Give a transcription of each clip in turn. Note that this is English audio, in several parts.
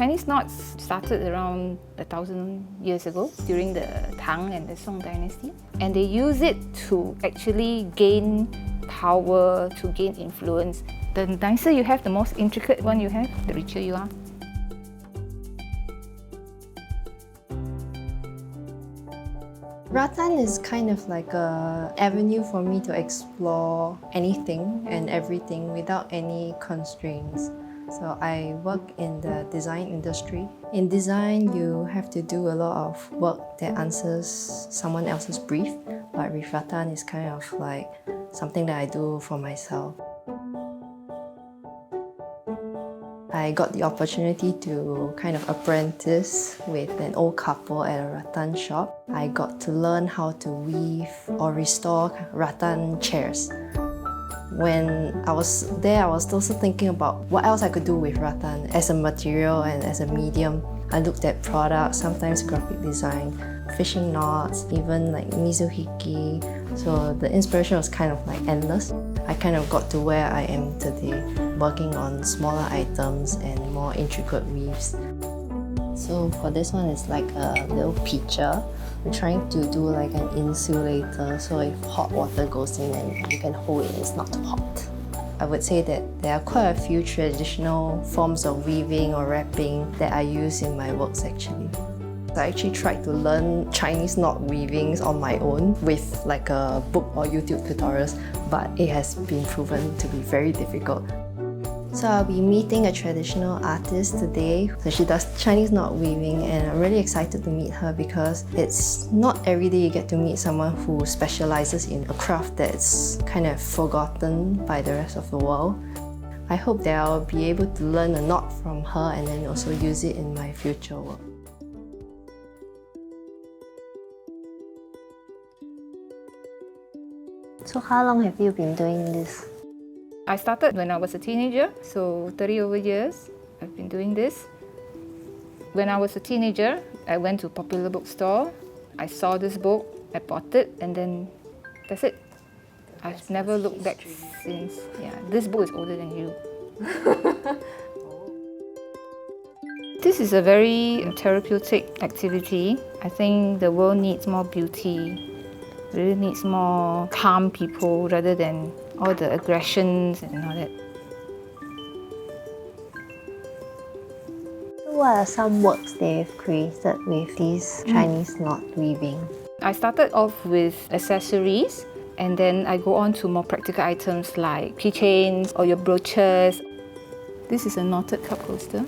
Chinese knots started around 1,000 years ago during the Tang and the Song dynasty. And they use it to actually gain power, to gain influence. The nicer you have, the more intricate one you have, the richer you are. Rattan is kind of like an avenue for me to explore anything and everything without any constraints. So I work in the design industry. In design, you have to do a lot of work that answers someone else's brief, but with Rattan, it's kind of like something that I do for myself. I got the opportunity to kind of apprentice with an old couple at a rattan shop. I got to learn how to weave or restore rattan chairs. When I was there, I was also thinking about what else I could do with rattan as a material and as a medium. I looked at products, sometimes graphic design, fishing knots, even like mizuhiki. So the inspiration was kind of like endless. I kind of got to where I am today, working on smaller items and more intricate weaves. So for this one, it's like a little pitcher. I'm trying to do like an insulator, so if hot water goes in and you can hold it, it's not too hot. I would say that there are quite a few traditional forms of weaving or wrapping that I use in my works actually. I actually tried to learn Chinese knot weavings on my own with like a book or YouTube tutorials, but it has been proven to be very difficult. So I'll be meeting a traditional artist today. So she does Chinese knot weaving and I'm really excited to meet her because it's not every day you get to meet someone who specializes in a craft that's kind of forgotten by the rest of the world. I hope that I'll be able to learn a knot from her and then also use it in my future work. So how long have you been doing this? I started when I was a teenager, so 30 over years I've been doing this. When I was a teenager, I went to a popular bookstore. I saw this book, I bought it, and then that's it. I've never looked back since. Yeah, this book is older than you. This is a very therapeutic activity. I think the world needs more beauty. Really needs more calm people rather than all the aggressions and all that. What are some works they've created with this Chinese knot weaving? I started off with accessories and then I go on to more practical items like keychains or your brooches. This is a knotted cup holster.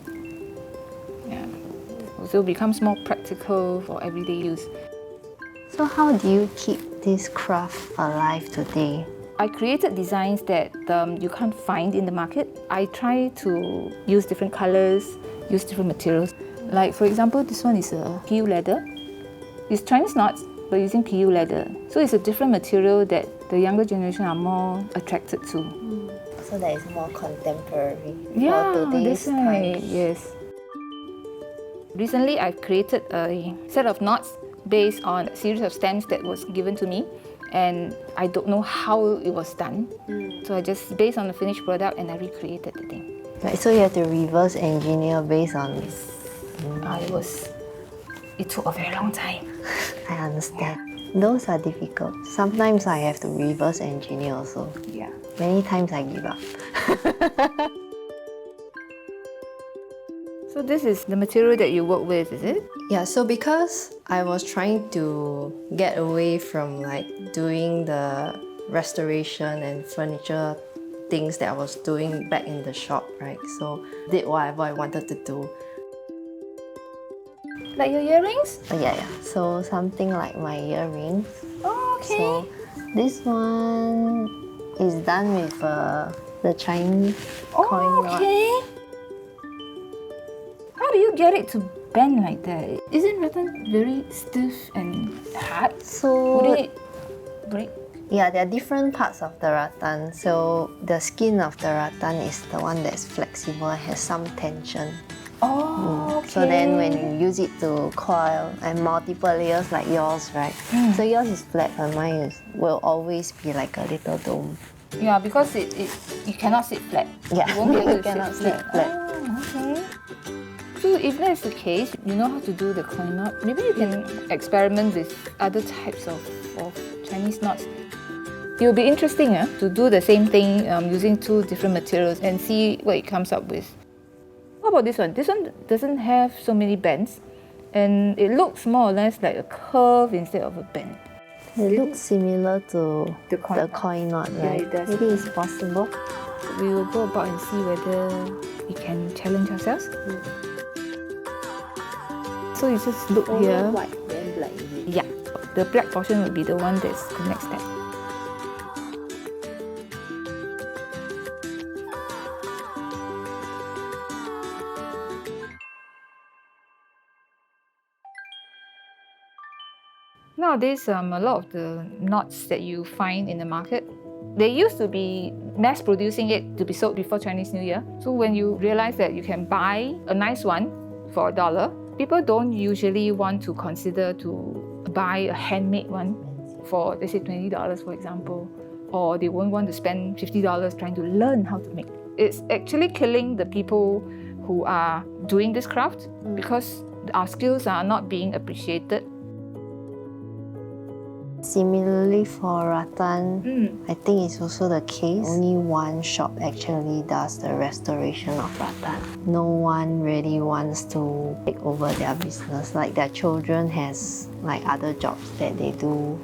Yeah. So it becomes more practical for everyday use. So how do you keep this craft alive today? I created designs that you can't find in the market. I try to use different colors, use different materials. Like for example, this one is a PU leather. It's Chinese knots, but using PU leather. So it's a different material that the younger generation are more attracted to. So that is more contemporary Yeah, for today's that's right. times. Yes. Recently, I've created a set of knots based on a series of stamps that was given to me, and I don't know how it was done. So I just based on the finished product and I recreated the thing. Right, so you have to reverse engineer based on this. It took a very long time. I understand. Those are difficult. Sometimes I have to reverse engineer also. Yeah. Many times I give up. So this is the material that you work with, is it? Yeah, so because I was trying to get away from like doing the restoration and furniture things that I was doing back in the shop, right? So did whatever I wanted to do. Like your earrings? Yeah. So something like my earrings. Oh, okay. So this one is done with the Chinese coin knot. Okay. How do you get it to bend like that? Isn't rattan very stiff and hard? So Would it break? yeah, there are different parts of the rattan. So the skin of the rattan is the one that's flexible and has some tension. Oh, okay. So then when you use it to coil and multiple layers like yours, right? So yours is flat and mine will always be like a little dome. Yeah, because you cannot sit flat. Yeah, You won't be able to cannot sit sit flat. Oh, okay. So So if that's the case, you know how to do the coin knot, maybe you can experiment with other types of Chinese knots. It will be interesting to do the same thing using two different materials and see what it comes up with. How about this one? This one doesn't have so many bends and it looks more or less like a curve instead of a bend. It looks similar to The coin knot, Yeah, right? it does. Maybe it's possible. We will go about and see whether we can challenge ourselves. So you just look here. White, then black, is it? Yeah, the black portion would be the one that's the next step. Nowadays, a lot of the knots that you find in the market, they used to be mass producing it to be sold before Chinese New Year. So when you realize that you can buy a nice one for $1, people don't usually want to consider to buy a handmade one for, let's say, $20, for example, or they won't want to spend $50 trying to learn how to make. It's actually killing the people who are doing this craft because our skills are not being appreciated. Similarly for Rattan, I think it's also the case. Only one shop actually does the restoration of Rattan. No one really wants to take over their business. Like their children has like other jobs that they do.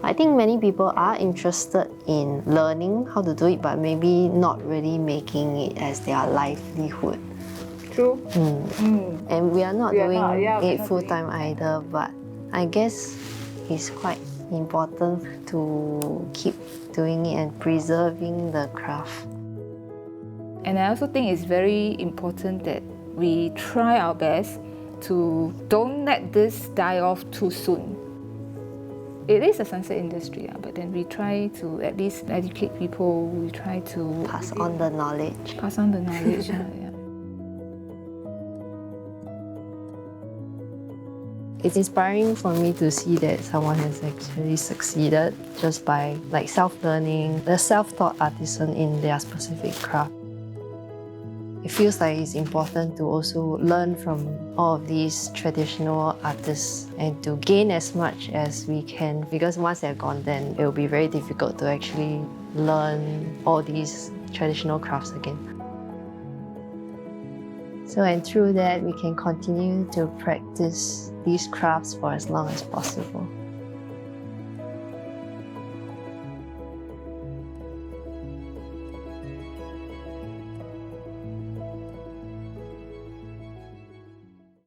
I think many people are interested in learning how to do it, but maybe not really making it as their livelihood. True. And we are not doing we're it not full-time either, but I guess it's quite important to keep doing it and preserving the craft. And I also think it's very important that we try our best to don't let this die off too soon. It is a sunset industry, but then we try to at least educate people, we try to Pass on the knowledge. pass on the knowledge. Yeah. It's inspiring for me to see that someone has actually succeeded just by like self-learning, the self-taught artisan in their specific craft. It feels like it's important to also learn from all of these traditional artists and to gain as much as we can, because once they're gone, then it will be very difficult to actually learn all these traditional crafts again. So, and through that, we can continue to practice these crafts for as long as possible.